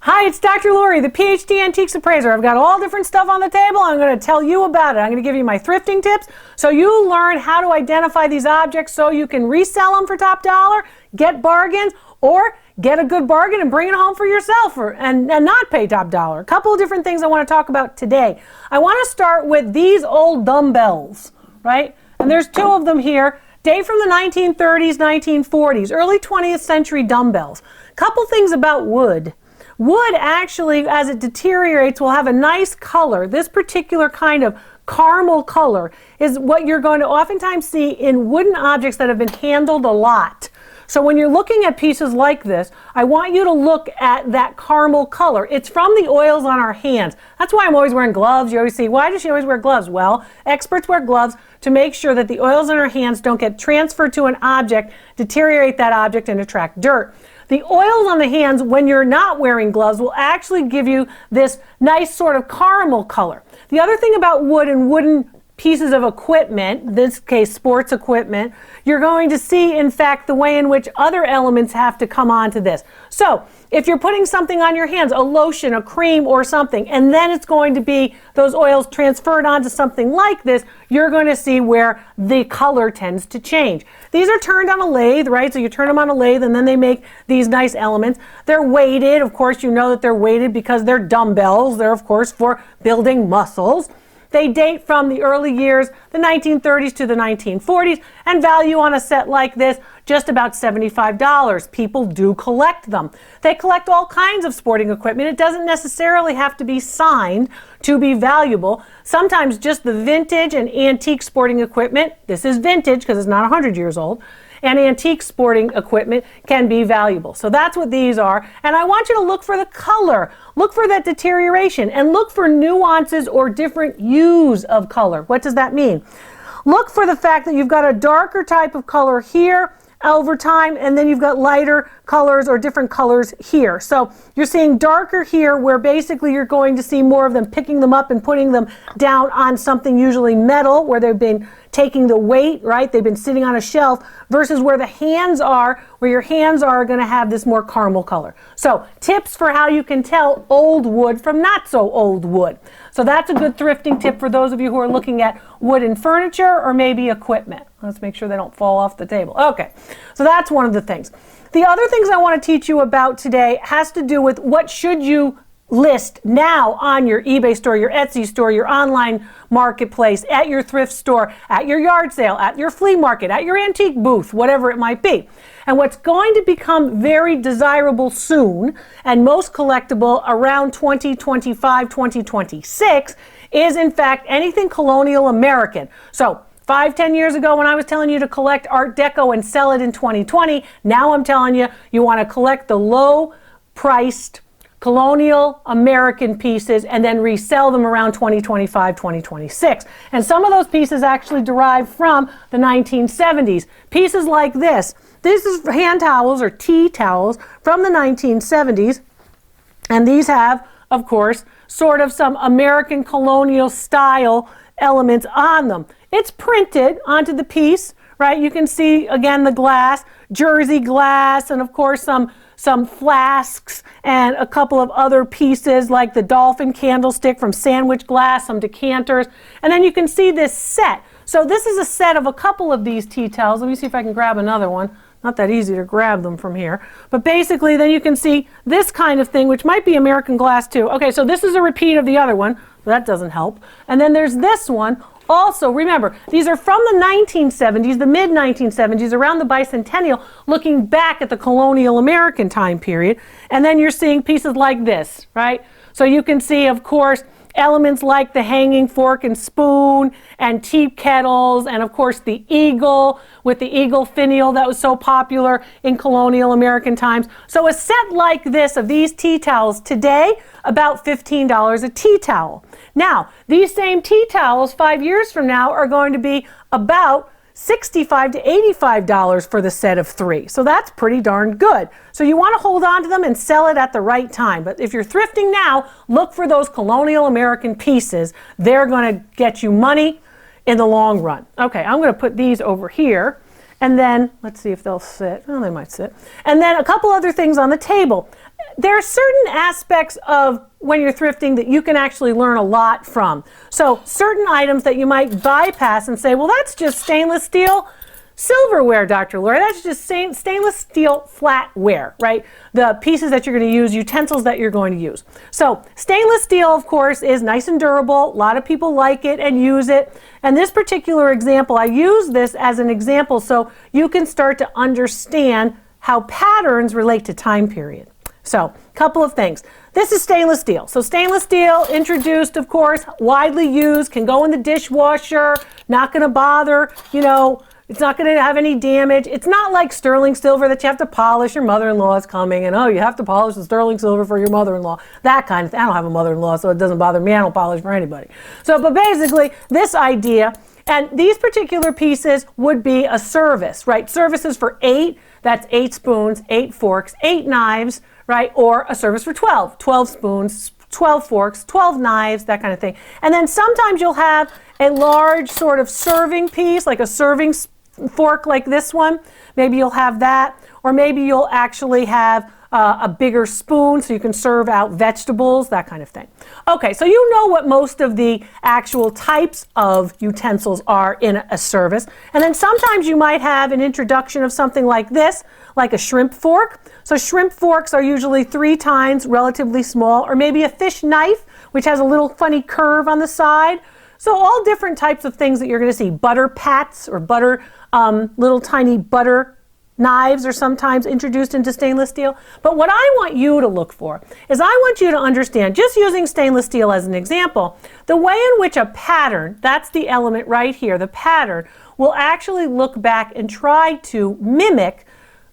Hi, it's Dr. Lori, the Ph.D. Antiques Appraiser. I've got all different stuff on the table. I'm going to tell you about it. I'm going to give you my thrifting tips so you learn how to identify these objects so you can resell them for top dollar, get bargains, or get a good bargain and bring it home for yourself and not pay top dollar. A couple of different things I want to talk about today. I want to start with these old dumbbells, right? And there's two of them here. Date from the 1930s, 1940s, early 20th century dumbbells. Couple things about wood. Wood actually, as it deteriorates, will have a nice color. This particular kind of caramel color is what you're going to oftentimes see in wooden objects that have been handled a lot. So when you're looking at pieces like this, I want you to look at that caramel color. It's from the oils on our hands. That's why I'm always wearing gloves. You always see, why does she always wear gloves? Well, experts wear gloves to make sure that the oils in our hands don't get transferred to an object, deteriorate that object, and attract dirt. The oils on the hands, when you're not wearing gloves, will actually give you this nice sort of caramel color. The other thing about wood and wooden pieces of equipment, in this case sports equipment, you're going to see, in fact, the way in which other elements have to come onto this. So if you're putting something on your hands, a lotion, a cream, or something, and then it's going to be those oils transferred onto something like this, you're going to see where the color tends to change. These are turned on a lathe, right? So you turn them on a lathe and then they make these nice elements. They're weighted. Of course, you know that they're weighted because they're dumbbells. They're, of course, for building muscles. They date from the early years, the 1930s to the 1940s, and value on a set like this just about $75. People do collect them. They collect all kinds of sporting equipment. It doesn't necessarily have to be signed to be valuable. Sometimes just the vintage and antique sporting equipment, this is vintage because it's not 100 years old, and antique sporting equipment can be valuable. So that's what these are. And I want you to look for the color. Look for that deterioration and look for nuances or different hues of color. What does that mean? Look for the fact that you've got a darker type of color here over time, and then you've got lighter colors or different colors here. So you're seeing darker here where basically you're going to see more of them picking them up and putting them down on something usually metal where they've been taking the weight, right? They've been sitting on a shelf versus where the hands are, where your hands are going to have this more caramel color. So tips for how you can tell old wood from not so old wood. So that's a good thrifting tip for those of you who are looking at wooden furniture or maybe equipment. Let's make sure they don't fall off the table. Okay, so that's one of the things. The other things I want to teach you about today has to do with what should you list now on your eBay store, your Etsy store, your online marketplace, at your thrift store, at your yard sale, at your flea market, at your antique booth, whatever it might be. And what's going to become very desirable soon, and most collectible around 2025, 2026, is in fact anything Colonial American. So 5-10 years ago when I was telling you to collect Art Deco and sell it in 2020, now I'm telling you, you want to collect the low-priced Colonial American pieces and then resell them around 2025, 2026. And some of those pieces actually derive from the 1970s. Pieces like this. This is hand towels or tea towels from the 1970s. And these have, of course, sort of some American colonial style elements on them. It's printed onto the piece, right? You can see, again, the glass, Jersey glass, and of course some flasks and a couple of other pieces like the dolphin candlestick from sandwich glass, some decanters, and then you can see this set. So this is a set of a couple of these tea towels. Let me see if I can grab another one. Not that easy to grab them from here. But basically then you can see this kind of thing, which might be American glass too. Okay, so this is a repeat of the other one. That doesn't help. And then there's this one. Also, remember, these are from the 1970s, the mid-1970s, around the bicentennial, looking back at the Colonial American time period. And then you're seeing pieces like this, right? So you can see, of course, elements like the hanging fork and spoon and tea kettles and, of course, the eagle with the eagle finial that was so popular in Colonial American times. So a set like this of these tea towels today, about $15 a tea towel. Now, these same tea towels 5 years from now are going to be about $65 to $85 for the set of 3. So that's pretty darn good. So you want to hold on to them and sell it at the right time. But if you're thrifting now, look for those Colonial American pieces. They're going to get you money in the long run. Okay, I'm going to put these over here. And then, let's see if they'll sit. Oh, they might sit. And then a couple other things on the table. there are certain aspects of when you're thrifting that you can actually learn a lot from. So certain items that you might bypass and say, well, that's just stainless steel silverware, Dr. Laura. That's just stainless steel flatware, right? The pieces that you're going to use, utensils that you're going to use. So stainless steel, of course, is nice and durable. A lot of people like it and use it. And this particular example, I use this as an example so you can start to understand how patterns relate to time period. So, a couple of things. This is stainless steel. So stainless steel, introduced, of course, widely used, can go in the dishwasher, not going to bother, it's not going to have any damage. It's not like sterling silver that you have to polish. Your mother-in-law is coming and, oh, you have to polish the sterling silver for your mother-in-law. That kind of thing. I don't have a mother-in-law, so it doesn't bother me. I don't polish for anybody. So, but basically, this idea, and these particular pieces would be a service, right? Services for 8, that's 8 spoons, 8 forks, 8 knives, right? Or a service for 12, 12 spoons, 12 forks, 12 knives, that kind of thing. And then sometimes you'll have a large sort of serving piece, like a serving fork like this one. Maybe you'll have that, or maybe you'll actually have a bigger spoon so you can serve out vegetables, that kind of thing. Okay, so you know what most of the actual types of utensils are in a service. And then sometimes you might have an introduction of something like this, like a shrimp fork. So shrimp forks are usually 3 tines, relatively small, or maybe a fish knife, which has a little funny curve on the side. So all different types of things that you're going to see. Butter pats or butter, little tiny butter knives are sometimes introduced into stainless steel. But what I want you to look for is I want you to understand, just using stainless steel as an example, the way in which a pattern, that's the element right here, the pattern, will actually look back and try to mimic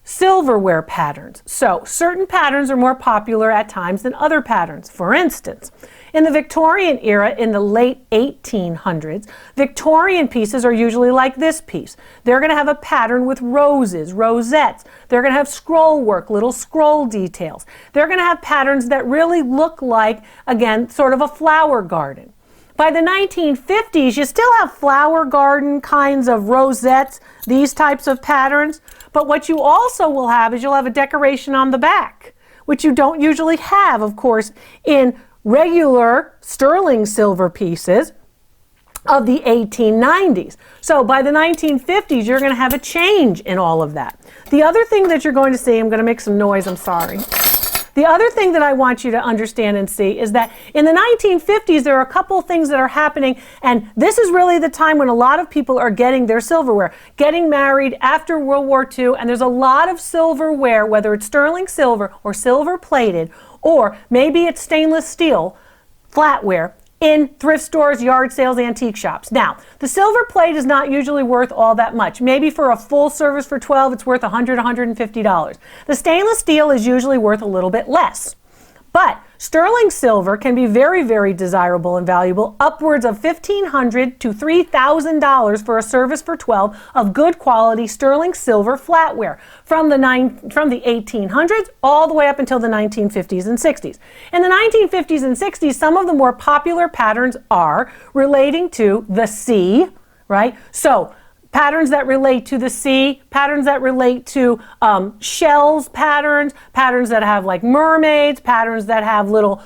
silverware patterns. So certain patterns are more popular at times than other patterns. For instance, in the Victorian era, in the late 1800s, Victorian pieces are usually like this piece. They're going to have a pattern with roses, rosettes. They're going to have scroll work, little scroll details. They're going to have patterns that really look like, again, sort of a flower garden. By the 1950s, you still have flower garden kinds of rosettes, these types of patterns. But what you also will have is you'll have a decoration on the back, which you don't usually have, of course, in regular sterling silver pieces of the 1890s. So by the 1950s, you're going to have a change in all of that. The other thing that you're going to see, I'm going to make some noise, I'm sorry. The other thing that I want you to understand and see is that in the 1950s, there are a couple things that are happening, and this is really the time when a lot of people are getting their silverware, getting married after World War II, and there's a lot of silverware, whether it's sterling silver or silver plated, or maybe it's stainless steel, flatware, in thrift stores, yard sales, antique shops. Now, the silver plate is not usually worth all that much. Maybe for a full service for 12, it's worth $100, $150. The stainless steel is usually worth a little bit less. But sterling silver can be very, very desirable and valuable, upwards of $1,500 to $3,000 for a service for 12 of good quality sterling silver flatware from the 1800s all the way up until the 1950s and 60s. In the 1950s and 60s, some of the more popular patterns are relating to the sea, right? So patterns that relate to the sea, patterns that relate to shells patterns, patterns that have like mermaids, patterns that have little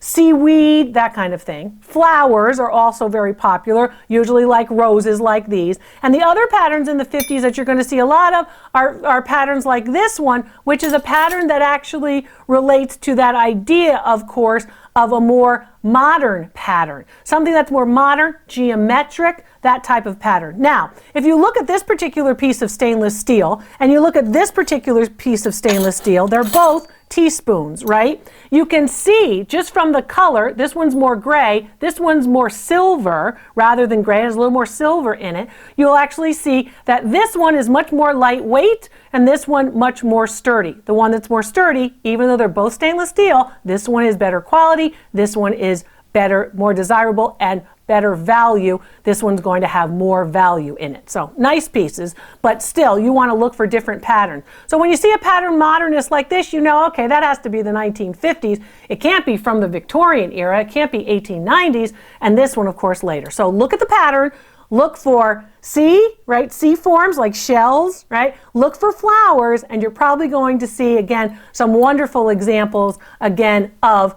seaweed, that kind of thing. Flowers are also very popular, usually like roses like these. And the other patterns in the 50s that you're going to see a lot of are patterns like this one, which is a pattern that actually relates to that idea, of course, of a more modern pattern. Something that's more modern, geometric, that type of pattern. Now, if you look at this particular piece of stainless steel, and you look at this particular piece of stainless steel, they're both teaspoons, right? You can see just from the color, this one's more gray, this one's more silver rather than gray, it has a little more silver in it. You'll actually see that this one is much more lightweight and this one much more sturdy. The one that's more sturdy, even though they're both stainless steel, this one is better quality, this one is better, more desirable, and better value. This one's going to have more value in it. So nice pieces, but still you want to look for different patterns. So when you see a pattern modernist like this, you know, okay, that has to be the 1950s. It can't be from the Victorian era. It can't be 1890s. And this one, of course, later. So look at the pattern, look for C, right? C forms like shells, right? Look for flowers, and you're probably going to see, again, some wonderful examples, again, of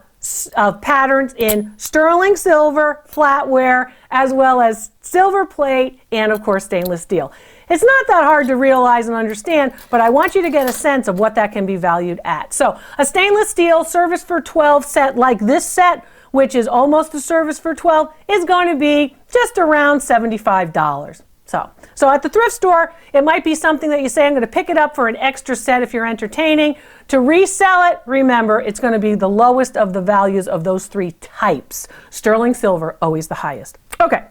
patterns in sterling silver, flatware, as well as silver plate, and of course stainless steel. It's not that hard to realize and understand, but I want you to get a sense of what that can be valued at. So a stainless steel service for 12 set like this set, which is almost a service for 12, is going to be just around $75. So at the thrift store, it might be something that you say, I'm going to pick it up for an extra set if you're entertaining. To resell it, remember, it's going to be the lowest of the values of those three types. Sterling silver, always the highest. Okay,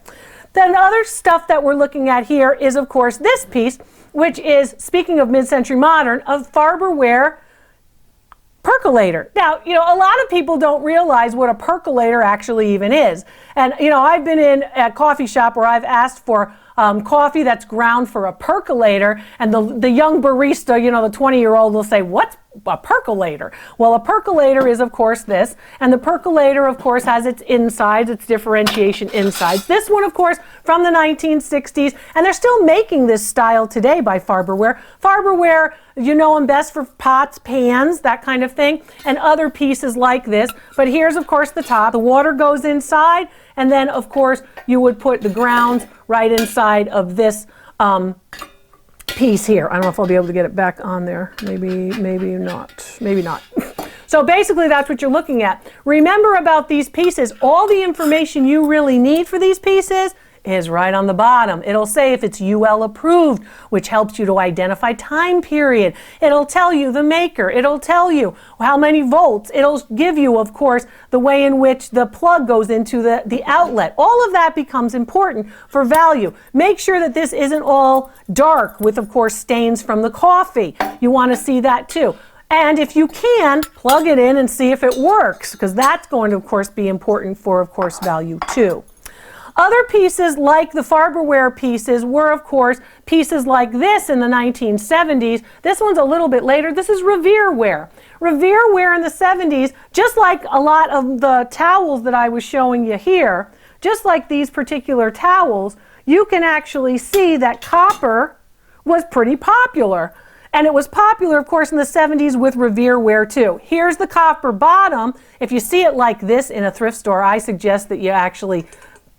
then other stuff that we're looking at here is, of course, this piece, which is, speaking of mid-century modern, of Farberware percolator. Now, a lot of people don't realize what a percolator actually even is. And, I've been in a coffee shop where I've asked for coffee that's ground for a percolator, and the young barista, the 20-year-old will say, what's a percolator? Well, a percolator is, of course, this, and the percolator, of course, has its insides, its differentiation insides. This one, of course, from the 1960s, and they're still making this style today by Farberware. Farberware, you know them best for pots, pans, that kind of thing, and other pieces like this. But here's, of course, the top. The water goes inside, and then, of course, you would put the grounds right inside of this piece here. I don't know if I'll be able to get it back on there. Maybe not. Maybe not. So basically that's what you're looking at. Remember about these pieces, all the information you really need for these pieces is right on the bottom. It'll say if it's UL approved, which helps you to identify time period. It'll tell you the maker. It'll tell you how many volts. It'll give you, of course, the way in which the plug goes into the outlet. All of that becomes important for value. Make sure that this isn't all dark with, of course, stains from the coffee. You want to see that too. And if you can, plug it in and see if it works, because that's going to, of course, be important for, of course, value too. Other pieces like the Farberware pieces were, of course, pieces like this in the 1970s. This one's a little bit later. This is Revere Ware. Revere Ware in the 70s, just like a lot of the towels that I was showing you here, just like these particular towels, you can actually see that copper was pretty popular. And it was popular, of course, in the 70s with Revere Ware too. Here's the copper bottom. If you see it like this in a thrift store, I suggest that you actually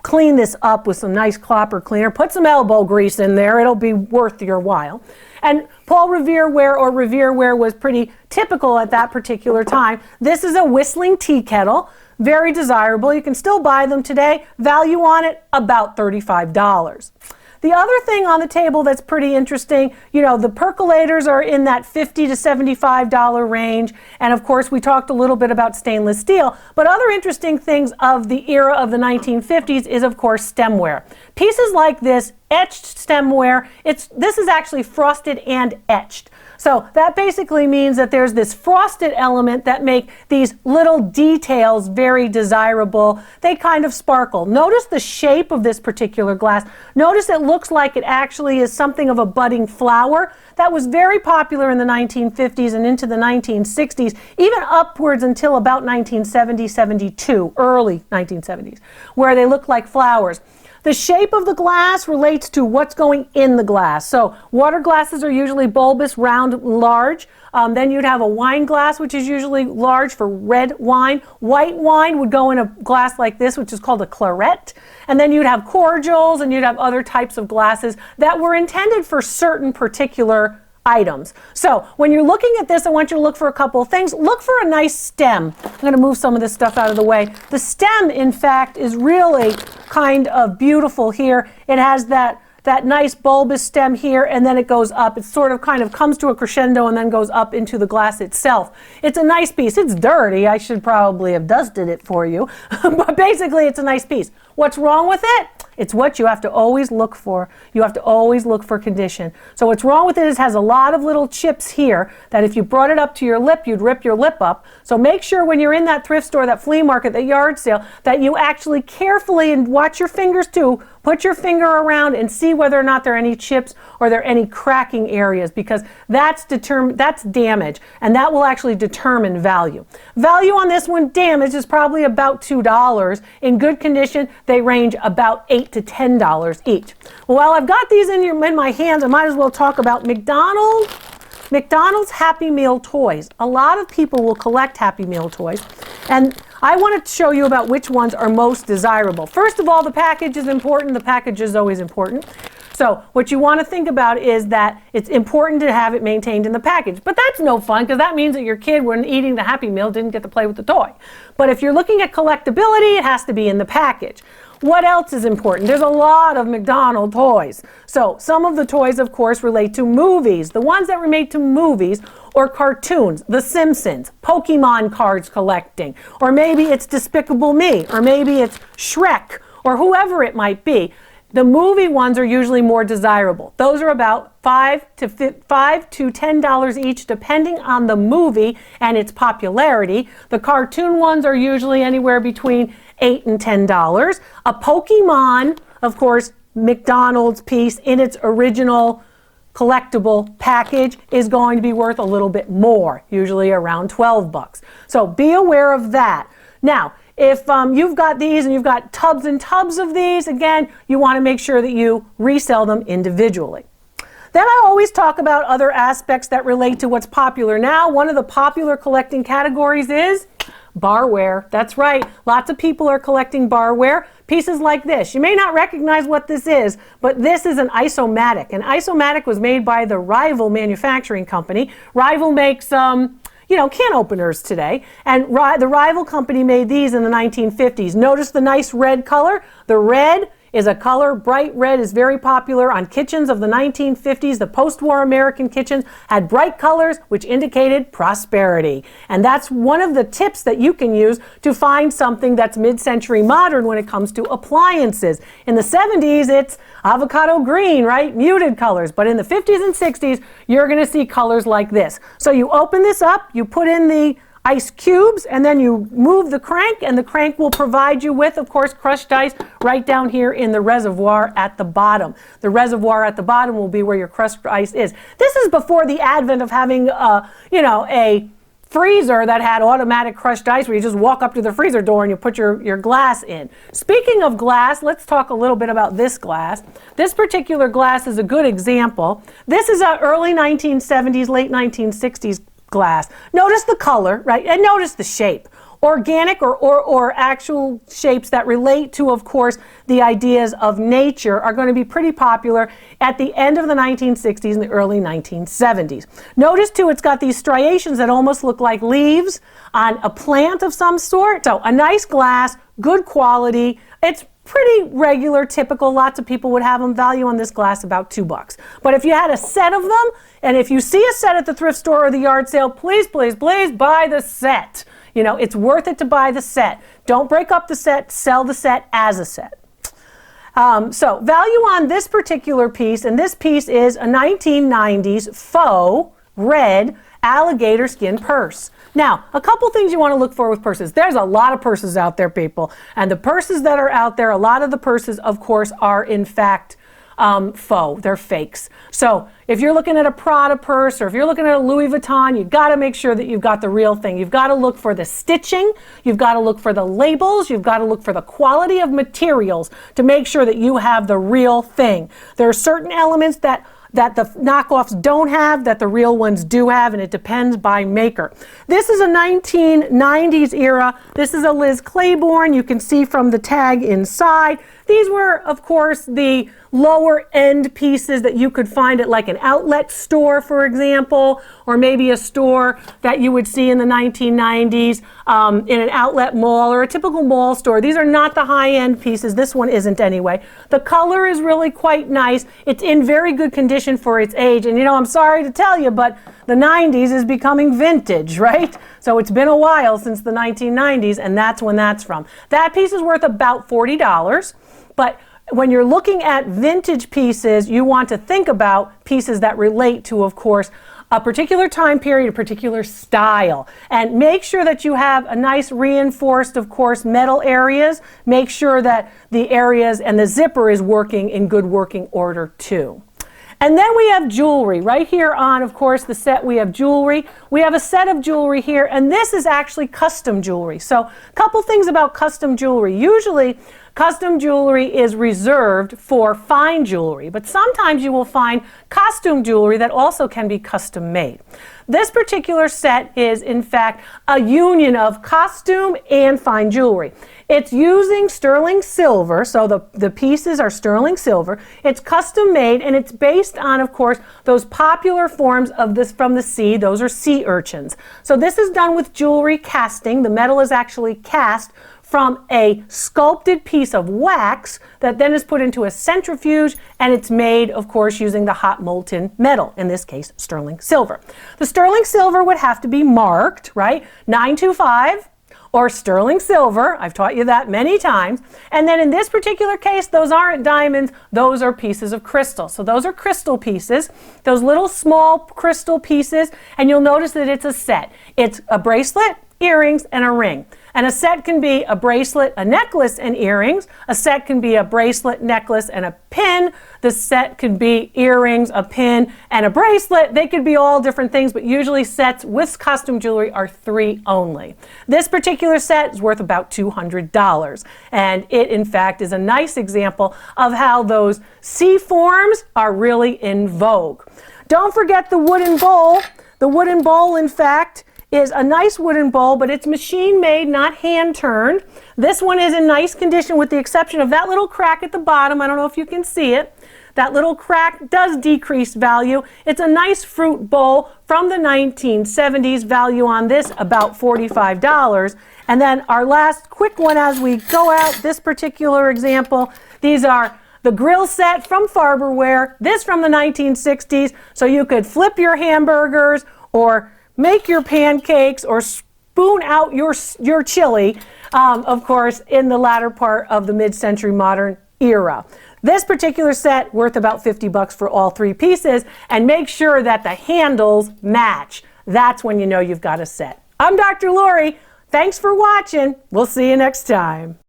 clean this up with some nice copper cleaner. Put some elbow grease in there. It'll be worth your while. And Paul Revere Ware or Revere Ware was pretty typical at that particular time. This is a whistling tea kettle. Very desirable. You can still buy them today. Value on it, about $35. The other thing on the table that's pretty interesting, the percolators are in that $50 to $75 range. And of course, we talked a little bit about stainless steel. But other interesting things of the era of the 1950s is, of course, stemware. Pieces like this, etched stemware, this is actually frosted and etched. So that basically means that there's this frosted element that make these little details very desirable. They kind of sparkle. Notice the shape of this particular glass. Notice it looks like it actually is something of a budding flower. That was very popular in the 1950s and into the 1960s, even upwards until about 1970, 72, early 1970s, where they look like flowers. The shape of the glass relates to what's going in the glass. So water glasses are usually bulbous, round, large. Then you'd have a wine glass, which is usually large for red wine. White wine would go in a glass like this, which is called a claret. And then you'd have cordials, and you'd have other types of glasses that were intended for certain particular items. So when you're looking at this, I want you to look for a couple of things. Look for a nice stem. I'm going to move some of this stuff out of the way. The stem, in fact, is really kind of beautiful here. It has that nice bulbous stem here, and then it goes up. It sort of kind of comes to a crescendo and then goes up into the glass itself. It's a nice piece. It's dirty. I should probably have dusted it for you. But basically, it's a nice piece. What's wrong with it? It's what you have to always look for. You have to always look for condition. So what's wrong with it is it has a lot of little chips here that if you brought it up to your lip, you'd rip your lip up. So make sure when you're in that thrift store, that flea market, that yard sale, that you actually carefully, and watch your fingers too, put your finger around and see whether or not there are any chips or there are any cracking areas, because that's damage, and that will actually determine value. Value on this one, damage, is probably about $2. In good condition, they range about $8 $8 to $10 each. Well, while I've got these in my hands, I might as well talk about McDonald's Happy Meal toys. A lot of people will collect Happy Meal toys, and I want to show you about which ones are most desirable. First of all, the package is important. The package is always important. So what you want to think about is that it's important to have it maintained in the package. But that's no fun, because that means that your kid, when eating the Happy Meal, didn't get to play with the toy. But if you're looking at collectability, it has to be in the package. What else is important? There's a lot of McDonald's toys. So some of the toys, of course, relate to movies. The ones that relate to movies or cartoons, The Simpsons, Pokemon cards collecting, or maybe it's Despicable Me, or maybe it's Shrek, or whoever it might be. The movie ones are usually more desirable. Those are about $5 to $10 each, depending on the movie and its popularity. The cartoon ones are usually anywhere between $8 and $10. A Pokemon, of course, McDonald's piece in its original collectible package is going to be worth a little bit more, usually around 12 bucks. So be aware of that. Now, if you've got these and you've got tubs and tubs of these, again, you want to make sure that you resell them individually. Then I always talk about other aspects that relate to what's popular now. One of the popular collecting categories is barware. That's right. Lots of people are collecting barware. Pieces like this. You may not recognize what this is, but this is an Ice-O-Matic. An Ice-O-Matic was made by the Rivel manufacturing company. Rivel makes can openers today. And the Rival company made these in the 1950s. Notice the nice red color? The red is a color, bright red is very popular on kitchens of the 1950s. The post-war American kitchens had bright colors, which indicated prosperity. And that's one of the tips that you can use to find something that's mid-century modern when it comes to appliances. In the 70s, it's avocado green, right? Muted colors. But in the 50s and 60s, you're going to see colors like this. So you open this up, you put in the ice cubes, and then you move the crank, and the crank will provide you with, of course, crushed ice right down here in the reservoir at the bottom. The reservoir at the bottom will be where your crushed ice is. This is before the advent of having, a freezer that had automatic crushed ice where you just walk up to the freezer door and you put your glass in. Speaking of glass, let's talk a little bit about this glass. This particular glass is a good example. This is an early 1970s, late 1960s glass. Notice the color, right? And notice the shape. Organic or actual shapes that relate to, of course, the ideas of nature are going to be pretty popular at the end of the 1960s and the early 1970s. Notice, too, it's got these striations that almost look like leaves on a plant of some sort. So a nice glass, good quality. It's pretty regular, typical. Lots of people would have them. Value on this glass about $2. But if you had a set of them, and if you see a set at the thrift store or the yard sale, please, please, please buy the set. You know, it's worth it to buy the set. Don't break up the set, sell the set as a set. So value on this particular piece, and this piece is a 1990s faux red alligator skin purse. Now, a couple things you want to look for with purses. There's a lot of purses out there, people. And the purses that are out there, a lot of the purses, of course, are in fact faux. They're fakes. So if you're looking at a Prada purse or if you're looking at a Louis Vuitton, you've got to make sure that you've got the real thing. You've got to look for the stitching. You've got to look for the labels. You've got to look for the quality of materials to make sure that you have the real thing. There are certain elements that the knockoffs don't have, that the real ones do have, and it depends by maker. This is a 1990s era. This is a Liz Claiborne. You can see from the tag inside. These were, of course, the lower end pieces that you could find at like an outlet store, for example, or maybe a store that you would see in the 1990s in an outlet mall or a typical mall store. These are not the high-end pieces. This one isn't anyway. The color is really quite nice. It's in very good condition for its age. And, you know, I'm sorry to tell you, but the 90s is becoming vintage, right? So it's been a while since the 1990s, and that's when that's from. That piece is worth about $40, but when you're looking at vintage pieces, you want to think about pieces that relate to, of course, a particular time period, a particular style. And make sure that you have a nice reinforced, of course, metal areas. Make sure that the areas and the zipper is working in good working order too. And then we have jewelry. Right here on, of course, the set we have jewelry. We have a set of jewelry here, and this is actually custom jewelry. So a couple things about custom jewelry. Usually, custom jewelry is reserved for fine jewelry, but sometimes you will find costume jewelry that also can be custom made. This particular set is, in fact, a union of costume and fine jewelry. It's using sterling silver, so the pieces are sterling silver. It's custom made, and it's based on, of course, those popular forms of this from the sea. Those are sea urchins. So this is done with jewelry casting. The metal is actually cast from a sculpted piece of wax that then is put into a centrifuge, and it's made, of course, using the hot molten metal, in this case, sterling silver. The sterling silver would have to be marked, right? 925 or sterling silver. I've taught you that many times. And then in this particular case, those aren't diamonds, those are pieces of crystal. So those are crystal pieces, those little small crystal pieces, and you'll notice that it's a set. It's a bracelet, earrings, and a ring. And a set can be a bracelet, a necklace, and earrings. A set can be a bracelet, necklace, and a pin. The set can be earrings, a pin, and a bracelet. They could be all different things, but usually sets with costume jewelry are 3 only. This particular set is worth about $200. And it, in fact, is a nice example of how those sea forms are really in vogue. Don't forget the wooden bowl. The wooden bowl, in fact, is a nice wooden bowl, but it's machine made, not hand turned. This one is in nice condition with the exception of that little crack at the bottom. I don't know if you can see it. That little crack does decrease value. It's a nice fruit bowl from the 1970s. Value on this about $45. And then our last quick one as we go out, this particular example, these are the grill set from Farberware, this from the 1960s, so you could flip your hamburgers or make your pancakes or spoon out your chili, of course, in the latter part of the mid-century modern era. This particular set worth about $50 for all 3 pieces, and make sure that the handles match. That's when you know you've got a set. I'm Dr. Lori. Thanks for watching. We'll see you next time.